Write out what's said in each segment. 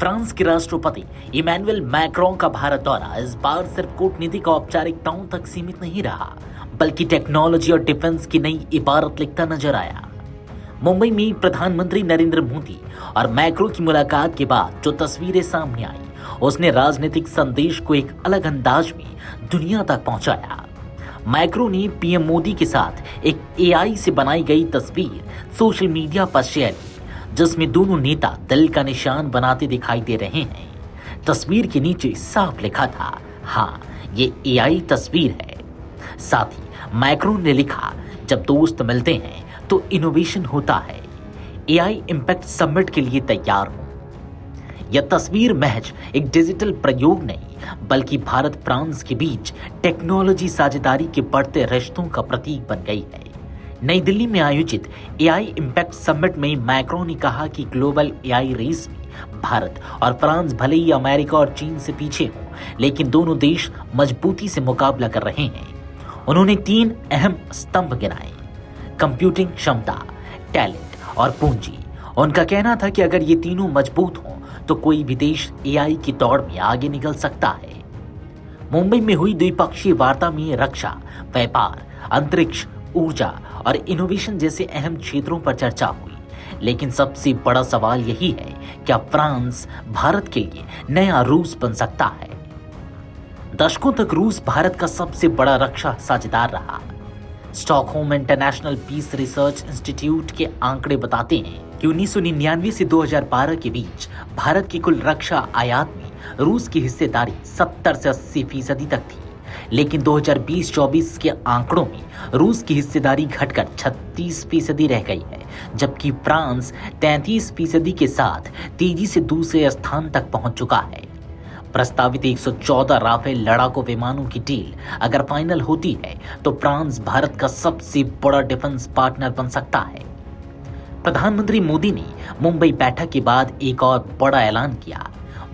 France के राष्ट्रपति Emmanuel Macron का भारत दौरा इस बार सिर्फ कूटनीतिक औपचारिकताओं तक सीमित नहीं रहा, बल्कि टेक्नोलॉजी और डिफेंस की नई इबारत लिखता नजर आया। मुंबई में प्रधानमंत्री नरेंद्र मोदी और मैक्रो की मुलाकात के बाद जो तस्वीरें सामने आई, उसने राजनीतिक संदेश को एक अलग अंदाज में दुनिया तक पहुंचाया। मैक्रो ने पीएम मोदी के साथ एक एआई से बनाई गई तस्वीर सोशल मीडिया पर शेयर की, जिसमें दोनों नेता दिल का निशान बनाते दिखाई दे रहे हैं। तस्वीर के नीचे साफ लिखा था, हाँ ये एआई तस्वीर है। साथ ही मैक्रो ने लिखा, जब दोस्त मिलते हैं तो इनोवेशन होता है। एआई इम्पैक्ट समिट के लिए तैयार हूं। यह तस्वीर महज एक डिजिटल प्रयोग नहीं, बल्कि भारत फ्रांस के बीच टेक्नोलॉजी साझेदारी के बढ़ते रिश्तों का प्रतीक बन गई है। नई दिल्ली में आयोजित एआई इम्पैक्ट समिट में मैक्रो ने कहा कि ग्लोबल एआई रेस में भारत और फ्रांस भले ही अमेरिका और चीन से पीछे हों, लेकिन दोनों देश मजबूती से मुकाबला कर रहे हैं। उन्होंने 3 अहम स्तंभ गिनाए: कंप्यूटिंग क्षमता, टैलेंट और पूंजी। उनका कहना था कि अगर ये तीनों मजबूत हों तो कोई भी देश एआई की दौड़ में आगे निकल सकता है। मुंबई में हुई द्विपक्षीय वार्ता में रक्षा, व्यापार, अंतरिक्ष, ऊर्जा और इनोवेशन जैसे अहम क्षेत्रों पर चर्चा हुई। लेकिन सबसे बड़ा सवाल यही है, क्या फ्रांस भारत के लिए नया रूस बन सकता है? दशकों तक रूस भारत का सबसे बड़ा रक्षा साझेदार रहा। Stockholm International Peace Research Institute के आंकड़े बताते हैं कि 1999 से 2012 के बीच भारत की कुल रक्षा आयात में रूस की हिस्सेदारी 70 से 80% तक थी। लेकिन 2020-24 के आंकड़ों में रूस की हिस्सेदारी घटकर 36% रह गई है, जबकि फ्रांस 33% के साथ तेजी से दूसरे स्थान तक पहुंच चुका है। प्रस्तावित 114 राफेल लड़ाकू विमानों की डील अगर फाइनल होती है तो फ्रांस भारत का सबसे बड़ा डिफेंस पार्टनर बन सकता है। प्रधानमंत्री मोदी ने मुंबई बैठक के बाद एक और बड़ा ऐलान किया।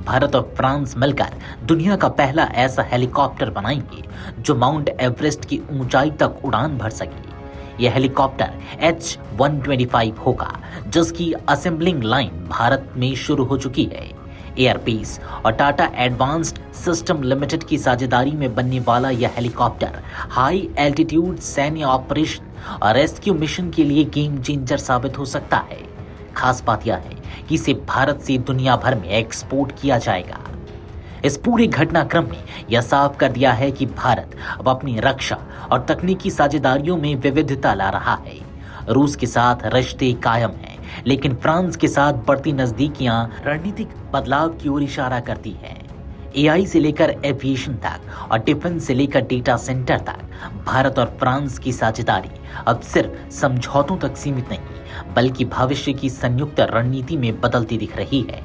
भारत और फ्रांस मिलकर दुनिया का पहला ऐसा हेलीकॉप्टर बनाएंगे जो माउंट एवरेस्ट की ऊंचाई तक उड़ान भर सके। यह हेलीकॉप्टर H-125 होगा, जिसकी असेंबलिंग लाइन भारत में शुरू हो चुकी है। एयरबेस और टाटा एडवांस्ड सिस्टम लिमिटेड की साझेदारी में बनने वाला यह हेलीकॉप्टर हाई एल्टीट्यूड सैन्य ऑपरेशन और रेस्क्यू मिशन के लिए गेम चेंजर साबित हो सकता है। खास बात यह है कि इसे भारत से दुनिया भर में एक्सपोर्ट किया जाएगा। इस पूरे घटनाक्रम में यह साफ कर दिया है कि भारत अब अपनी रक्षा और तकनीकी साझेदारियों में विविधता ला रहा है। रूस के साथ रिश्ते कायम हैं, लेकिन फ्रांस के साथ बढ़ती नजदीकियां रणनीतिक बदलाव की ओर इशारा करती हैं। एआई से लेकर एविएशन तक और डिफेंस से लेकर डेटा सेंटर तक भारत और फ्रांस की साझेदारी अब सिर्फ समझौतों तक सीमित नहीं, बल्कि भविष्य की संयुक्त रणनीति में बदलती दिख रही है।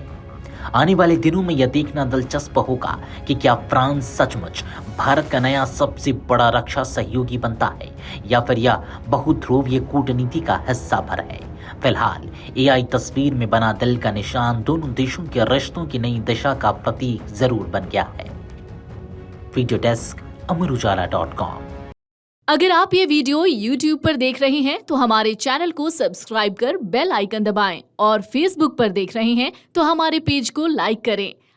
आने वाले दिनों में यह देखना दिलचस्प होगा कि क्या फ्रांस सचमुच भारत का नया सबसे बड़ा रक्षा सहयोगी बनता है या फिर यह बहुध्रुवीय कूटनीति का हिस्सा भर है। फिलहाल एआई तस्वीर में बना दिल का निशान दोनों देशों के रिश्तों की नई दिशा का प्रतीक जरूर बन गया है। Video desk amarujala.com। अगर आप ये वीडियो YouTube पर देख रहे हैं तो हमारे चैनल को सब्सक्राइब कर बेल आइकन दबाएं और Facebook पर देख रहे हैं तो हमारे पेज को लाइक करें।